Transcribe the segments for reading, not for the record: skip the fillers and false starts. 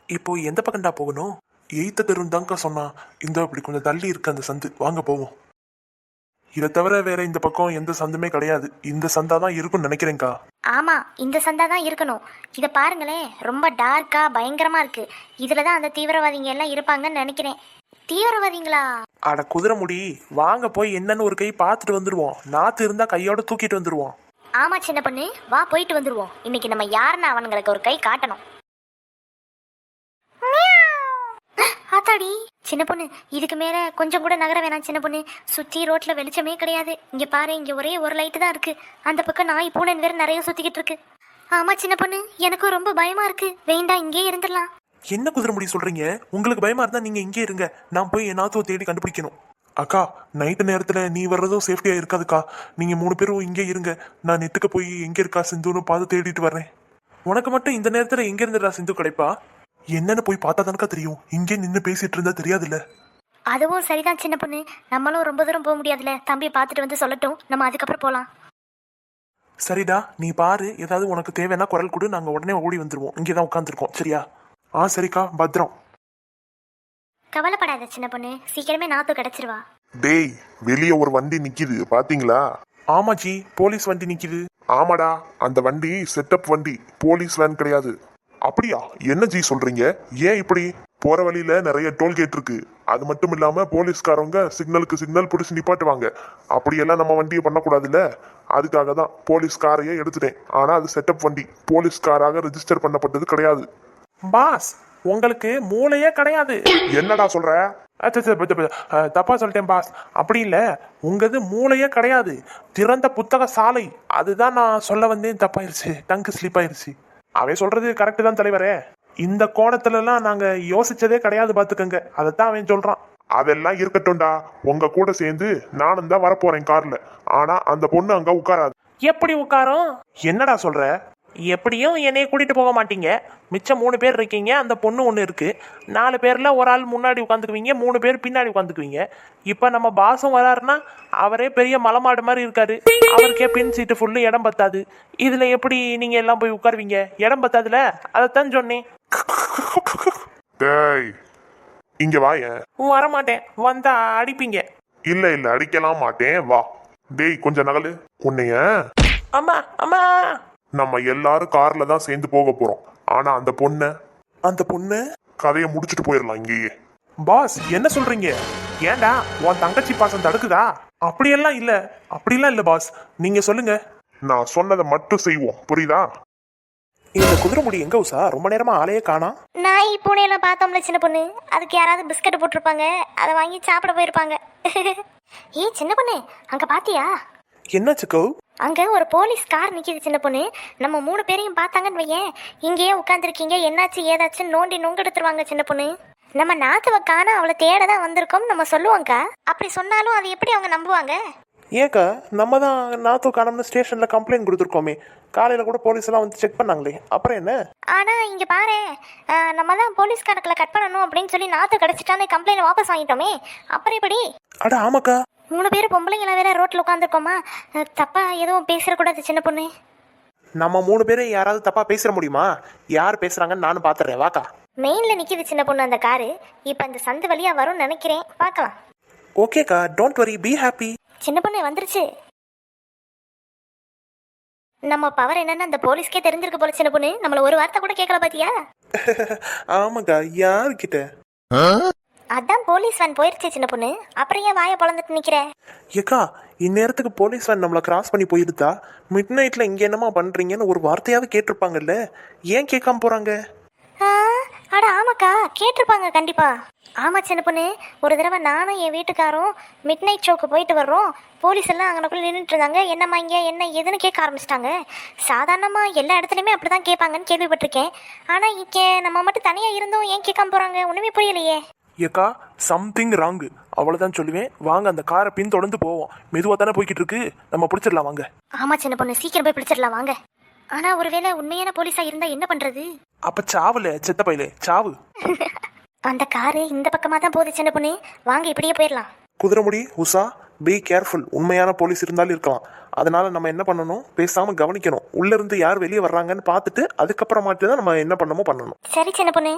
இப்போ எந்த பக்கம்டா போகணும்? எய்த்த தெருந்தாங்க சொன்னா. இந்த அப்படி கொஞ்சம் தள்ளி இருக்கு அந்த சந்து, வாங்க போவோம். இதை தவிர வேற இந்த பக்கம் எந்த சந்துமே கிடையாது. இந்த சந்தா தான் இருக்கும்னு நினைக்கிறேன்க்கா. ஆமா, இந்த சந்தா தான் இருக்கணும். இதை பாருங்களேன், ரொம்ப டார்க்கா பயங்கரமா இருக்கு. இதுல தான் அந்த தீவிரவாதிங்க எல்லாம் இருப்பாங்கன்னு நினைக்கிறேன். தீவிரவாதிங்களா? அட குதிரை முடி, வாங்க போய் என்னன்னு ஒரு கை பார்த்துட்டு வந்துருவோம். நாத்து இருந்தா கையோட தூக்கிட்டு வந்துருவோம். ஆமா சின்ன பொண்ணு, வா போயிட்டு வந்துருவோம். இன்னைக்கு நம்ம யாருன்னு அவங்களுக்கு ஒரு கை காட்டணும். ஆத்தாடி சின்ன பொண்ணு, இதுக்கு மேல கொஞ்சம் கூட நகர வேணாம் சின்ன பொண்ணு. சுத்தி ரோட்ல வெளிச்சமே கிடையாது. இங்க பாரு, இங்க ஒரே ஒரு லைட்டு தான் இருக்கு. அந்த பக்கம் நாய் பூனை வேற நிறைய சுத்திக்கிட்டு இருக்கு. ஆமா சின்ன பொண்ணு, எனக்கும் ரொம்ப பயமா இருக்கு. வேண்டாம், இங்கே இருந்துடலாம். என்ன குதிரை முடி சொல்றீங்க? உங்களுக்கு பயமா இருந்தா நீங்க இங்கே இருங்க. நான் போய் என்னாத்துவ தேடி கண்டுபிடிக்கணும். அக்கா, நைட்டு நேரத்துல நீ வர்றதும் சேஃப்டியா இருக்காதுக்கா. நீங்க 3 பேரும் இங்கே இருங்க. நான் நெட்டுக்கு போய் எங்க இருக்கா சிந்துன்னு பார்த்து தேடிட்டு வர்றேன். உனக்கு மட்டும் இந்த நேரத்துல எங்க இருந்துடா சிந்து கிடைப்பா? என்னன்னு போய் பார்த்தா தானக்கா தெரியும். இங்கே நின்று பேசிட்டு இருந்தா தெரியாதுல்ல. அதுவும் சரிதான் சின்ன பொண்ணு. நம்மளும் ரொம்ப தூரம் போக முடியாதுல்ல. தம்பியை பார்த்துட்டு வந்து சொல்லட்டும், நம்ம அதுக்கப்புறம் போலாம். சரிடா, நீ பாரு. ஏதாவது உனக்கு தேவைன்னா குரல் கொடு, நாங்க உடனே ஓடி வந்துருவோம். இங்கேதான் உட்காந்துருக்கோம், சரியா? சரிக்கா, பத்திரம். கவலைப்படாத சின்ன பொண்ணு, சீக்கிரமே நாத்து கிடைச்சிருவா. டேய், வெளியே ஒரு வண்டி நிக்குது பாத்தீங்களா? ஆமா ஜி, போலீஸ் வண்டி நிக்குது. ஆமாடா, அந்த வண்டி செட்டப் வண்டி, போலீஸ் வேன் கிடையாது. அப்படியா? என்ன ஜி சொல்றீங்க? ஏன் இப்படி? போற வழியில நிறைய டோல்கேட் இருக்கு. அது மட்டும் இல்லாம போலீஸ்காரங்க சிக்னலுக்கு சிக்னல் பிடிச்சி நிப்பாட்டுவாங்க. அப்படியெல்லாம் நம்ம வண்டியை பண்ணக்கூடாதுல்ல. அதுக்காக தான் போலீஸ் காரையே எடுத்துட்டேன். ஆனா அது செட்டப் வண்டி, போலீஸ் காராக ரெஜிஸ்டர் பண்ணப்பட்டது கிடையாது. பாஸ், உங்களுக்கு மூளையே கிடையாது. என்னடா சொல்ற? தப்பா சொல்லிட்டேன் பாஸ். அப்படி இல்ல, உங்கது மூளையே கிடையாது, திறந்த புத்தக சாலை. அதுதான் நான் சொல்ல வந்தேன். தப்பாயிருச்சு, டங்கு ஸ்லிப் ஆயிருச்சு. அவன் சொல்றது கரெக்டு தான் தலைவரே. இந்த கோணத்துல எல்லாம் நாங்க யோசிச்சதே கிடையாது பாத்துக்கங்க. அதைத்தான் அவன் சொல்றான். அதெல்லாம் இருக்கட்டும்டா. உங்க கூட சேர்ந்து நானும் தான் வரப்போறேன் கார்ல. ஆனா அந்த பொண்ணு அங்க உட்காராது. எப்படி உட்காரும்? என்னடா சொல்ற? எப்படியும் என்னைய கூட்டிட்டு போக மாட்டீங்க. மிச்சம் 3 பேர் இருக்கீங்க, அந்த பொண்ணு ஒன்று இருக்கு. 4 பேர்ல ஒரு ஆள் முன்னாடி உட்காந்துக்குவீங்க, 3 பேர் பின்னாடி உட்காந்துக்குவீங்க. இப்ப நம்ம பாசும் வராருன்னா அவரே பெரிய மலமாடு மாதிரி இருக்காரு. அவருக்கே பின் சீட்டு ஃபுல்லு இடம் பத்தாது. இதுல எப்படி நீங்க எல்லாம் போய் உட்காருவீங்க? இடம் பத்தாதுல, அதைத்தான் சொன்னேன். டேய், இங்க வாயேன். வரமாட்டேன், வந்தா அடிப்பீங்க. இல்ல இல்ல, அடிக்கலாம் மாட்டேன், வா. டேய், கொஞ்சம் நகலு. உன்னைய அம்மா அம்மா. நம்ம எல்லாரும் கார்ல தான் சேர்ந்து போக போறோம். ஆனா அந்த பொண்ணு கதையை முடிச்சுட்டு போயிடலாம் இங்கேயே. பாஸ், என்ன சொல்றீங்க? ஏன்டா உன் தங்கச்சி பாசம் தடுக்குதா? அப்படியெல்லாம் இல்ல பாஸ், நீங்க சொல்லுங்க. நான் சொன்னதை மட்டும் செய்வோம், புரியுதா? இந்த குதிரை முடி எங்க உசா? ரொம்ப நேரமா ஆளையே காணா. நாய் பூனையெல்லாம் பார்த்தோம்ல சின்ன பொண்ணு, அதுக்கு யாராவது பிஸ்கட் போட்டிருப்பாங்க, அதை வாங்கி சாப்பிட போயிருப்பாங்க. சின்ன பொண்ணு, அங்க பாத்தியா? என்ன சிக்கோ? அங்க ஒரு போலீஸ் கார் நிக்குது சின்ன பொண்ணு. நம்ம 3 பேரையும் பார்த்தாங்கன்னு வையேன், இங்கேயே உட்காந்துருக்கீங்க, என்னாச்சு ஏதாச்சும் நோண்டி நொங்கெடுத்துருவாங்க சின்ன பொண்ணு. நம்ம நாத்துவ காண அவளை தேட தான் வந்திருக்கோம் நம்ம சொல்லுவோங்கக்கா. அப்படி சொன்னாலும் அது எப்படி அவங்க நம்புவாங்க? ஏக்கா, நம்ம தான் நாத்து காணோம்னு ஸ்டேஷன்ல கம்ப்ளைண்ட் கொடுத்துருக்கோமே. காலையில கூட போலீஸ் எல்லாம் வந்து செக் பண்ணாங்களே, அப்புறம் என்ன? ஆனா இங்க பாரு, நம்ம தான் போலீஸ் கணக்குல கட் பண்ணணும் அப்படின்னு சொல்லி நாத்து கிடைச்சிட்டான்னு கம்ப்ளைண்ட் வாபஸ் வாங்கிட்டோமே, அப்புறம் எப்படி? அட ஆமாக்கா, 3 பேர் பொம்பளைங்களா வேற ரோட்ல உட்காந்துருக்கோமா? தப்பா எதுவும் பேசிடக்கூடாது சின்ன பொண்ணு. நம்ம 3 பேரும் யாராவது தப்பா பேசிட முடியுமா? யார் பேசுறாங்கன்னு நானும் பாத்துறேன், வாக்கா. மெயின்ல நிக்குது சின்ன பொண்ணு அந்த காரு. இப்ப அந்த சந்து வழியா வரும்னு நினைக்கிறேன், பார்க்கலாம். ஓகேக்கா, டோன்ட் வரி, பி ஹாப்பி. சின்ன பொண்ணு வந்துருச்சு. நம்ம பவர் என்னன்னு அந்த போலீஸ்க்கே தெரிஞ்சிருக்கு போல சின்ன பொண்ணு. நம்மள ஒரு வார்த்தை கூட கேட்கல பாத்தியா? ஆமாக்கா, யாருக்கிட்ட? அதான் போலீஸ் வேன் போயிருச்சு சின்ன பொண்ணு. அப்புறம் ஏன் வாயை பொளந்துட்டு நிக்கிற? ஏக்கா, இந்நேரத்துக்கு போலீஸ் வேன் நம்மளை கிராஸ் பண்ணி போயிருந்தா மிட் நைட்ல இங்க என்னமா பண்றீங்கன்னு ஒரு வார்த்தையாவது கேட்டிருப்பாங்கல்ல. ஏன் கேட்காம போறாங்க? அட ஆமாக்கா, கேட்டிருப்பாங்க கண்டிப்பா. ஆமா சின்ன பொண்ணு, ஒரு தடவை நானும் என் வீட்டுக்காரும் மிட் நைட் ஷோக்கு போயிட்டு வர்றோம். போலீஸ் எல்லாம் அங்கனக்குள்ள நின்றுட்டு இருந்தாங்க. என்னம்மா இங்கே என்ன ஏதுன்னு கேட்க ஆரம்பிச்சிட்டாங்க. சாதாரணமாக எல்லா இடத்துலையுமே அப்படி தான் கேட்பாங்கன்னு கேள்விப்பட்டிருக்கேன். ஆனால் இங்கே நம்ம மட்டும் தனியாக இருந்தோம், ஏன் கேட்காம போகிறாங்க? ஒன்றுமே புரியலையே. ஏக்கா, சம்திங் ராங்கு, அவ்வளோதான் சொல்லுவேன். வாங்க அந்த காரை பின் தொடர்ந்து போவோம். மெதுவாக தானே போய்கிட்டு இருக்கு, நம்ம பிடிச்சிடலாம் வாங்க. ஆமா சின்ன பொண்ணு, சீக்கிரம் போய் பிடிச்சிடலாம் வாங்க. ஆனா ஒருவேளை உண்மையான போலீஸா இருந்தா என்ன பண்றது? அப்ப சாவுல செத்த பையிலே சாவு. அந்த காரு இந்த பக்கமா தான் போகுது சின்ன பொண்ணு, வாங்க இப்படியே போயிடலாம். குதிரைமுடி, உஷா, பி கேர்ஃபுல். உண்மையான போலீஸ் இருந்தாலும் இருக்கலாம். அதனால நம்ம என்ன பண்ணணும், பேசாம கவனிக்கணும். உள்ள இருந்து யார் வெளியே வர்றாங்கன்னு பார்த்துட்டு அதுக்கப்புறமாட்டு தான் நம்ம என்ன பண்ணணுமோ பண்ணணும். சரி சின்ன பொண்ணு.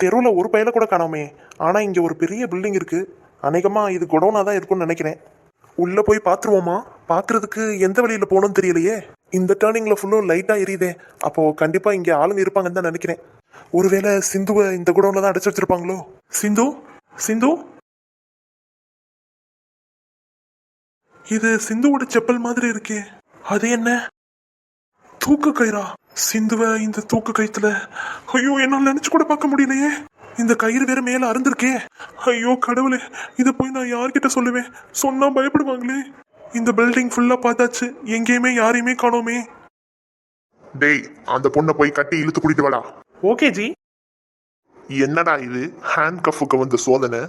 தெருவுல ஒரு பையில கூட காணோமே. ஆனா இங்க ஒரு பெரிய பில்டிங் இருக்கு. அநேகமா இது குடோனா தான் இருக்கும்னு நினைக்கிறேன். உள்ள போய் பாத்துருவோமா? பாக்குறதுக்கு எந்த வழியில போகணும்னு தெரியலையே. இந்த டேர்னிங்ல ஃபுல்லும் லைட்டா எரியுதே. அப்போ கண்டிப்பா இங்க ஆளுங்க இருப்பாங்கன்னு தான் நினைக்கிறேன். ஒருவேளை சிந்துவை இந்த குடோன்ல தான் அடைச்சு வச்சிருப்பாங்களோ. சிந்து, சிந்து, இது சிந்துவோட செப்பல் மாதிரி இருக்கே. அது என்ன? தூக்கு கயிறா? சிந்துவ இந்த தூக்கு கயித்துல, ஐயோ என்னால நினைச்சு கூட பார்க்க முடியலையே. இந்த கயிறு வேற மேல அறுந்திருக்கே. ஐயோ கடவுளே, இத போய் நான் யார்கிட்ட சொல்லுவேன்? சொன்னா பயப்படுவாங்களே. இந்த பில்டிங் ஃபுல்லா பார்த்தாச்சு, எங்கேயுமே யாரையுமே காணோமே. டேய், அந்த பொண்ணை போய் கட்டி இழுத்து கூட்டிட்டு வாடா. Okay G. என்னடா இது ஹேண்ட் கஃபுக்கு வந்து சோதனை?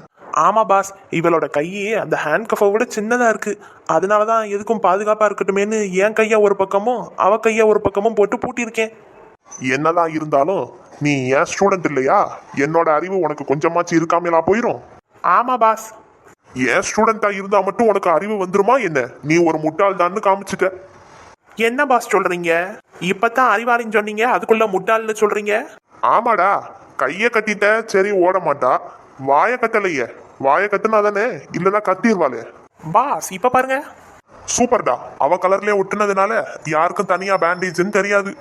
ஆமா பாஸ், இவளோட கையே அந்த ஹேண்ட் கஃபை விட சின்னதா இருக்கு. அதனாலதான் எதுக்கும் பாதுகாப்பா இருக்கட்டுமேனு என் கையா ஒரு பக்கமும் அவ கையா ஒரு பக்கமும் போட்டு பூட்டியிருக்கேன். என்னதான் இருந்தாலும் நீ ஏன் ஸ்டூடெண்ட் இல்லையா? என்னோட அறிவு உனக்கு கொஞ்சமாச்சு இருக்காமலா போயிரும்? ஆமா பாஸ். ஏன் ஸ்டூடெண்டா இருந்தா மட்டும் உனக்கு அறிவு வந்துருமா என்ன? நீ ஒரு முட்டாள் தான் காமிச்சிட்ட. என்ன பாஸ் சொல்றீங்க? இப்பதான் அறிவாளின்னு சொன்னீங்க, அதுக்குள்ள முட்டாள்னு சொல்றீங்க. ஆமாடா, கைய கட்டிட்ட சரி ஓட மாட்டா, வாய கட்டலையே. வாய கட்டுனா தானே, இல்லனா கத்திடுவாளே. பாஸ் இப்ப பாருங்க. சூப்பர்டா, அவ கலர்லயே ஒட்டுனதுனால யாருக்கும் தனியா பேண்டேஜ்னு தெரியாது.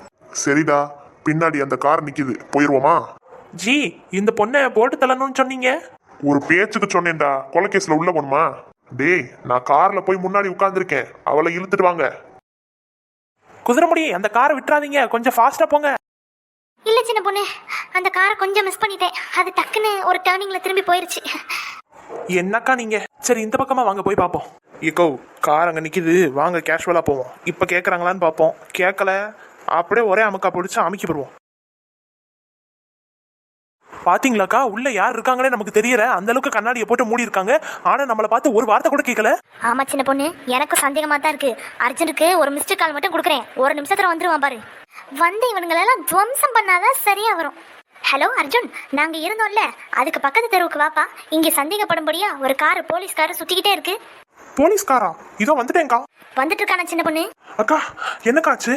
சரிடா, பின்னாடி அந்த கார் நிக்குது, போயிருவோமா? ஜி, இந்த பொண்ணை போட்டு தள்ளணும்னு சொன்னீங்க. ஒரு பேச்சுக்கு சொன்னேன்டா, கொலைகேஸ்ல உள்ள போணுமா? டேய், நான் கார்ல போய் முன்னாடி உட்கார்ந்துருக்கேன், அவளை இழுத்துட்டு வாங்க. குதிரைமுடி, அந்த காரை விட்டுறாதீங்க, கொஞ்சம் ஃபாஸ்டா போங்க. இல்ல சின்ன பொண்ணு, அந்த காரை கொஞ்சம் மிஸ் பண்ணிட்டேன். அது டக்குன்னு ஒரு டேர்னிங்ல திரும்பி போயிருச்சு. என்னக்கா நீங்க? சரி இந்த பக்கமா வாங்க, போய் பார்ப்போம். ஏக்கோ, கார் அங்க நிக்குது, வாங்க கேஷுவலா போவோம். இப்ப கேக்குறாங்களான்னு பார்ப்போம். கேட்கல அப்படியே ஒரே அமுக்கா பிடிச்சு அமுக்கி போடுவோம். பாத்தீங்களாக்கா, உள்ள யார் இருக்காங்கன்னே நமக்கு தெரியல. அந்த அளவுக்கு கண்ணாடியை போட்டு மூடி இருக்காங்க. ஆனா நம்மளை பார்த்து ஒரு வார்த்தை கூட கேட்கல. ஆமா சின்ன பொண்ணு, எனக்கும் சந்தேகமா தான் இருக்கு. அர்ஜுனுக்கு ஒரு மிஸ்டேக் கால் மட்டும் கொடுக்குறேன், ஒரு நிமிஷத்துல வந்துருவான் பாரு. வந்து இவனுங்களெல்லாம் துவம்சம் பண்ணாதான் சரியா வரும். ஹலோ அர்ஜுன், நாங்க இருந்தோம்ல, அதுக்கு பக்கத்து தெருவுக்கு வாப்பா. இங்க சந்தேகப்படும்படியா ஒரு காரு, போலீஸ் காரு சுத்திக்கிட்டே இருக்கு. போலீஸ்காரா? இதோ வந்துட்டேங்க்கா. வந்துட்டு இருக்கான சின்ன பொண்ணு. அக்கா, என்னக்காச்சு?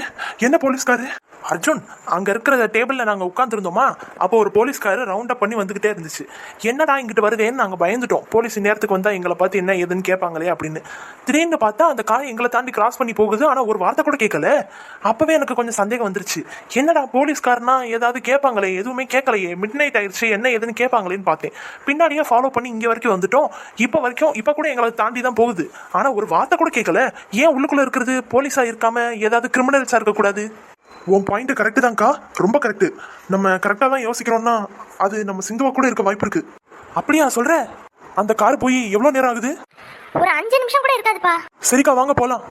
என்ன போலீஸ்காரு? அர்ஜுன், அங்க இருக்கிற டேபிள்ல நாங்க உட்கார்ந்துருந்தோமா, அப்போ ஒரு போலீஸ்காரு ரவுண்ட் அப் பண்ணி வந்துகிட்டே இருந்துச்சு. என்னடா இங்கிட்டு வருதேன்னு நாங்க பயந்துட்டோம். போலீஸ் நேரத்துக்கு வந்தா எங்களை பார்த்து என்ன ஏதுன்னு கேட்பாங்களே அப்படின்னு. திடீர்னு பார்த்தா அந்த கார் எங்களை தாண்டி கிராஸ் பண்ணி போகுது. ஆனா ஒரு வார்த்தை கூட கேட்கல. அப்பவே எனக்கு கொஞ்சம் சந்தேகம் வந்துருச்சு. என்னடா போலீஸ்காரனா ஏதாவது கேட்பாங்களே, எதுவுமே கேட்கலையே, மிட் நைட் ஆயிடுச்சு, என்ன ஏதுன்னு கேட்பாங்களேன்னு பார்த்தேன். பின்னாடியே ஃபாலோ பண்ணி இங்க வரைக்கும் வந்துட்டோம். இப்ப கூட எங்களை தாண்டி தான் போகுது. ஆனா ஒரு வார்த்தை கூட கேட்கல. ஏன் உள்ளுக்குள்ள இருக்கிறது போலீஸா இருக்காம ஏதாவது கிரிமினல்ஸா இருக்கக்கூடாது? உன் பாயிண்ட் கரெக்டு தான்க்கா, ரொம்ப கரெக்டு. நம்ம கரெக்டா தான் யோசிக்கிறோம்னா அது நம்ம சிந்துவா கூட இருக்க வாய்ப்பு இருக்கு. அப்படியா சொல்ற? அந்த கார் போய் எவ்வளவு நேரம் ஆகுது? ஒரு 5 நிமிஷம் கூட இருக்காதுப்பா. சரிக்கா, வாங்க போலாம்.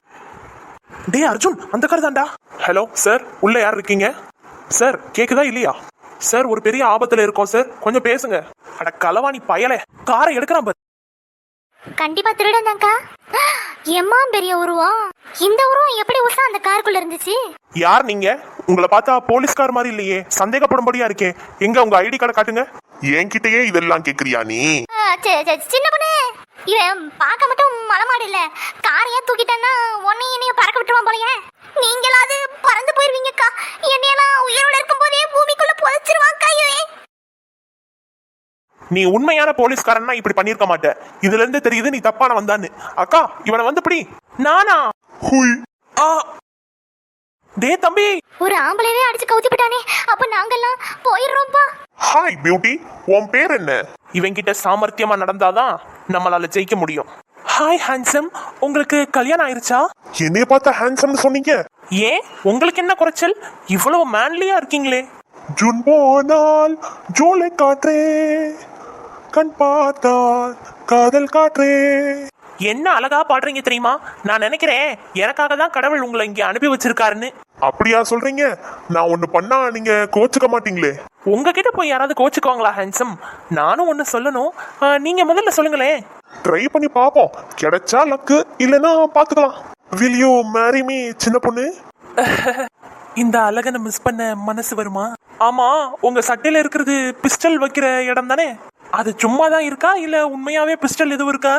டே அர்ஜுன், அந்த கார் தான்டா. ஹலோ சார், உள்ள யார் இருக்கீங்க? சார் கேக்குதா இல்லையா? சார் ஒரு பெரிய ஆபத்துல இருக்கோம் சார், கொஞ்சம் பேசுங்க. அட களவாணி பயலே, காரை எடுக்கிறான் பாரு. கண்டிப்பா திருடன் தான்க்கா. எம்மா பெரிய உருவம். இந்த உருவம் எப்படி உசா அந்த காருக்குள்ள இருந்துச்சு? யார் நீங்க? உங்களை பார்த்தா போலீஸ்கார் மாதிரி இல்லையே, சந்தேகப்படும்படியா இருக்கே. எங்க உங்க ஐடி கார்டை காட்டுங்க. என்கிட்டயே இதெல்லாம் கேக்குறியா நீ? சின்ன பொண்ணு, இவன் பார்க்க மட்டும் மலமாடு இல்ல. காரையே தூக்கிட்டேன்னா உன்னையும் என்னையும் பறக்க விட்டுருவான் போலயே. நீங்களாவது பறந்து போயிருவீங்கக்கா, என்னையெல்லாம் உயிரோட இருக்கும் போதே பூமிக்குள்ள புதைச்சிருவான்க்கா இவன். நீ உண்மையான போலீஸ்காரன்னா இப்படி பண்ணிருக்க மாட்டே. இதுல இருந்து தெரியுது நீ தப்பான வந்தான்னு. அக்கா, இவனை வந்து இப்படி நானா? ஹுய். ஆ, டே தம்பி, ஒரு ஆம்பளைவே அடிச்சு கவுத்தி விட்டானே. அப்ப நாங்கெல்லாம் போயிடுறோம்ப்பா. ஹாய் பியூட்டி, உன் பேர் என்ன? இவங்கிட்ட சாமர்த்தியமா நடந்தாதான் நம்மளால ஜெயிக்க முடியும். ஹாய் ஹேண்ட்ஸம், உங்களுக்கு கல்யாணம் ஆயிருச்சா? என்னைய பார்த்தா ஹேண்ட்ஸம்னு சொன்னீங்க? ஏன், உங்களுக்கு என்ன குறைச்சல்? இவ்வளவு மேன்லியா இருக்கீங்களே. ஜூன் போனால் ஜூலை காற்றே, கண் பார்த்தால் காதல் காற்றே. என்ன அழகா பாடுறீங்க தெரியுமா? நான் நினைக்கிறேன் எனக்காக தான் கடவுள் உங்களை இங்க அனுப்பி வச்சிருக்காருன்னு. அப்படியா சொல்றீங்க? நான் ஒண்ணு பண்ணா நீங்க கோச்சுக்க மாட்டீங்களே? உங்ககிட்ட போய் யாராவது கோச்சுக்குவாங்களா ஹேண்ட்ஸம்? நானும் ஒன்னு சொல்லணும், நீங்க முதல்ல சொல்லுங்களேன். ட்ரை பண்ணி பாப்போம், கிடைச்சா லக்கு, இல்லனா பாத்துக்கலாம். Will you marry me, சின்ன பொண்ணு? இந்த அழகனை மிஸ் பண்ண மனசு வருமா? ஆமா, உங்க சட்டையில இருக்கிறது பிஸ்டல் வைக்கிற இடம் தானே? அது சும்மா தான் இருக்கா இல்ல உண்மையாவே பிஸ்டல் எதுவும் இருக்கா?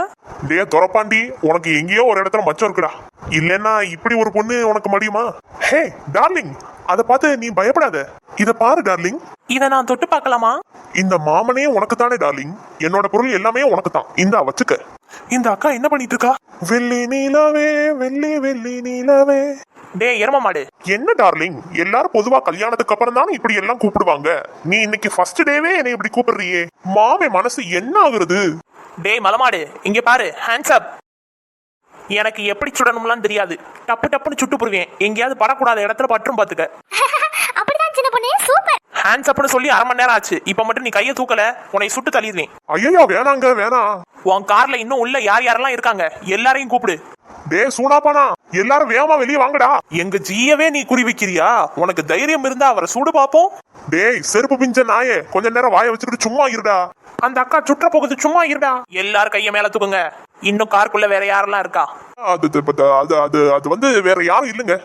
டே துரப்பாண்டி, உனக்கு எங்கேயோ ஒரு இடத்துல மச்சம் இருக்குடா. இல்லன்னா இப்படி ஒரு பொண்ணு உனக்கு முடியுமா? ஹே டார்லிங், அத பார்த்து நீ பயப்படாத. இத பாரு டார்லிங். இத நான் தொட்டு பார்க்கலாமா? இந்த மாமனே உனக்கு தானே டார்லிங். என்னோட பொருள் எல்லாமே உனக்கு தான். இந்தா வச்சுக்க. இந்த அக்கா என்ன பண்ணிட்டு இருக்கா? வெள்ளி நீலவே வெள்ளி வெள்ளி நீலவே. டேய் எரும மாடு, என்ன டார்லிங், எல்லாரும் பொதுவா கல்யாணத்துக்கு அப்புறம் தானே இப்படி எல்லாம் கூப்பிடுவாங்க. நீ இன்னைக்கு ஃபர்ஸ்ட் டேவே என்னை இப்படி கூப்பிடுறியே, மாமே மனசு என்ன ஆகுறது? டேய் மலமாடு, இங்க பாரு, ஹேண்ட்ஸ் அப். எனக்கு எப்படி சுடணும்லாம் தெரியாது, டப்பு டப்புன்னு சுட்டு புடுவேன். எங்கேயாவது படக்கூடாத இடத்துல பற்றும் பாத்துக்க. அப்படிதான் சின்ன பொண்ணு, சூப்பர். ஹேண்ட்ஸ் அப்னு சொல்லி 1/2 மணி நேரம் ஆச்சு, இப்ப மட்டும் நீ கையை தூக்கல, உன்னை சுட்டு தள்ளிடுவேன். ஐயோ வேணாங்க வேணாம். உன் கார்ல இன்னும் உள்ள யார் யாரெல்லாம் இருக்காங்க எல்லாரையும் கூப்பிடு. டே சூடாப்பானா, எல்லாரும் வேகமா வெளியே வாங்கடா. எங்க ஜீயவே நீ குறி வைக்கிறியா? உனக்கு தைரியம் இருந்தா அவரை சூடு பாப்போம். டேய் செருப்பு பிஞ்ச நாயே, கொஞ்ச நேரம் வாயை வச்சுக்கிட்டு சும்மா இருடா. அந்த அக்கா சுற்ற போகுது, சும்மா இருடா. எல்லாரும் கைய மேல தூக்குங்க. இன்னும் காருக்குள்ள வேற யாரெல்லாம் இருக்கா? அது வந்து வேற யாரும் இல்லைங்க.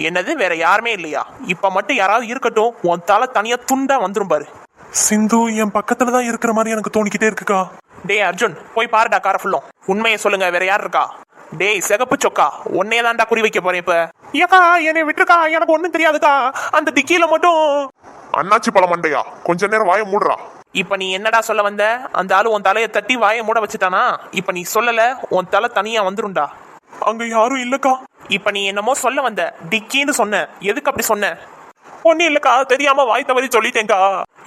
என்னது வேற யாருமே இல்லையா? இப்ப மட்டும் யாராவது இருக்கட்டும், உன் தலை தனியா துண்டா வந்துரும் பாரு. சிந்து என் பக்கத்துல தான் இருக்கிற மாதிரி எனக்கு தோணிக்கிட்டே இருக்குக்கா. டேய் அர்ஜுன், போய் பாருடா கார ஃபுல்லும். உண்மையை சொல்லுங்க, வேற யார் இருக்கா? டேய் சிகப்பு சொக்கா, உன்னையே தான்டா குறி வைக்க போறேன் இப்ப. ஏக்கா என்னை விட்டுருக்கா, எனக்கு ஒண்ணும் தெரியாதுக்கா. அந்த டிக்கியில மட்டும் அண்ணாச்சி பழம் மண்டையா, கொஞ்ச நேரம் வாயை மூடுறா. இப்ப நீ என்னடா சொல்ல வந்த? அந்த ஆளு உன் தலையை தட்டி வாயை மூட வச்சுட்டானா? இப்ப நீ சொல்லல, உன் தலை தனியா வந்துரும்டா. அங்க யாரும் இல்லக்கா. இப்ப நீ என்னமோ சொல்ல வந்த, டிக்கின்னு சொன்ன. எதுக்கு அப்படி சொன்ன? ஒன்னும் இல்லக்கா, தெரியாம வாய் தவறி சொல்லிட்டேங்கா.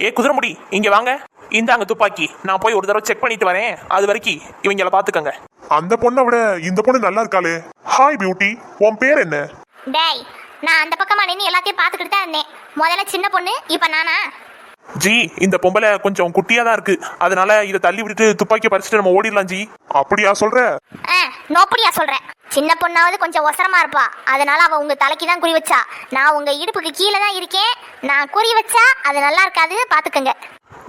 ஏ குதிரைமுடி, இங்க வாங்க. இந்தாங்க துப்பாக்கி. நான் போய் ஒரு தடவை செக் பண்ணிட்டு வரேன். அது வரைக்கும் இவங்கள பாத்துக்கங்க. அந்த பொண்ணை விட இந்த பொண்ணு நல்லா இருக்காளே. ஹாய் பியூட்டி, உன் பேர் என்ன? டேய், நான் அந்த பக்கமா நின்று எல்லாத்தையும் பார்த்துக்கிட்டு தான் இருந்தேன். முதல்ல சின்ன பொண்ணு, இப்ப நானா? ஜி, இந்த பொம்பளை கொஞ்சம் குட்டியா தான் இருக்கு, அதனால இதை தள்ளி விட்டுட்டு துப்பாக்கி பறிச்சுட்டு நம்ம ஓடிடலாம் ஜி. அப்படியா சொல்ற? நோப்படியா சொல்றேன். சின்ன பொண்ணாவது கொஞ்சம் ஒசரமா இருப்பா, அதனால அவ உங்க தலைக்கு தான் குறி வச்சா. நான் உங்க இடுப்புக்கு கீழே தான் இருக்கேன். நான் குறி வச்சா அது நல்லா இருக்காது, பாத்துக்கங்க.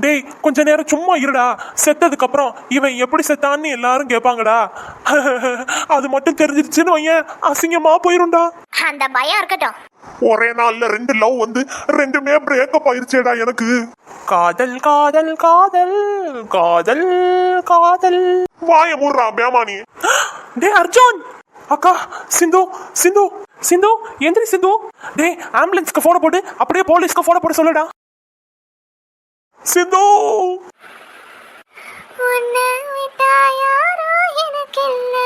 டேய் கொஞ்ச நேரம் சும்மா இருடா. செத்ததுக்கு அப்புறம் இவன் எப்படி செத்தான்னு எல்லாரும் கேட்பாங்கடா. அது மட்டும் தெரிஞ்சிருச்சுன்னு வையன், அசிங்கமா போயிரும்டா. அந்த பயம் இருக்கட்டும். ஒரே நாள்ல 2 லவ் வந்து 2மே பிரேக்கப் ஆயிருச்சேடா எனக்கு. காதல் காதல் காதல் காதல் காதல். வாய மூடுறா பேமானி. டேய் அர்ஜுன், அக்கா சிந்து சிந்து சிந்து எந்திரி சிந்து. டேய் ஆம்புலன்ஸ்க்கு போன போட்டு அப்படியே போலீஸ்க்கு போன போட்டு சொல்லுடா. சிந்து, உன்னை விட்டா யாரோ எனக்கு இல்ல,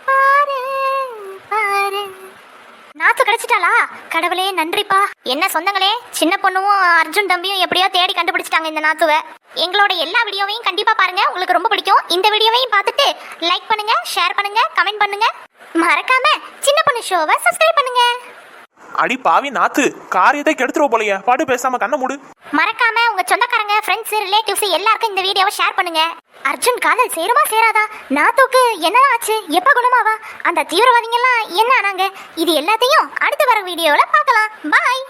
பாரு பாரு. நாத்து கிடைச்சிட்டாளா? கடவுளே நன்றிப்பா. என்ன சொந்தங்களே, சின்ன பொண்ணும் அர்ஜுன் தம்பியும் எப்படியோ தேடி கண்டுபிடிச்சிட்டாங்க இந்த நாத்துவை. எங்களோட எல்லா வீடியோவையும் கண்டிப்பா பாருங்க, உங்களுக்கு ரொம்ப பிடிக்கும். இந்த வீடியோவையும் பார்த்துட்டு லைக் பண்ணுங்க, ஷேர் பண்ணுங்க, கமெண்ட் பண்ணுங்க. மறக்காம சின்ன பொண்ணு ஷோவை சப்ஸ்கிரைப் பண்ணுங்க. அடி பாவி நாத்து, காரியத்தை கெடுத்துருவ போலயே. பாடு, பேசாம கண்ண மூடு. மறக்காம உங்க சொந்தக்காரங்க, ஃப்ரெண்ட்ஸ், ரிலேட்டிவ்ஸ் எல்லாருக்கும் இந்த வீடியோவை ஷேர் பண்ணுங்க. அர்ஜுன் காதல் சேருமா சேராதா? நாத்துக்கு என்ன ஆச்சு? எப்ப குணமாவா? அந்த தீவிரவாதிங்க எல்லாம் என்ன ஆனாங்க? இது எல்லாத்தையும் அடுத்து வர வீடியோல பார்க்கலாம். பாய்.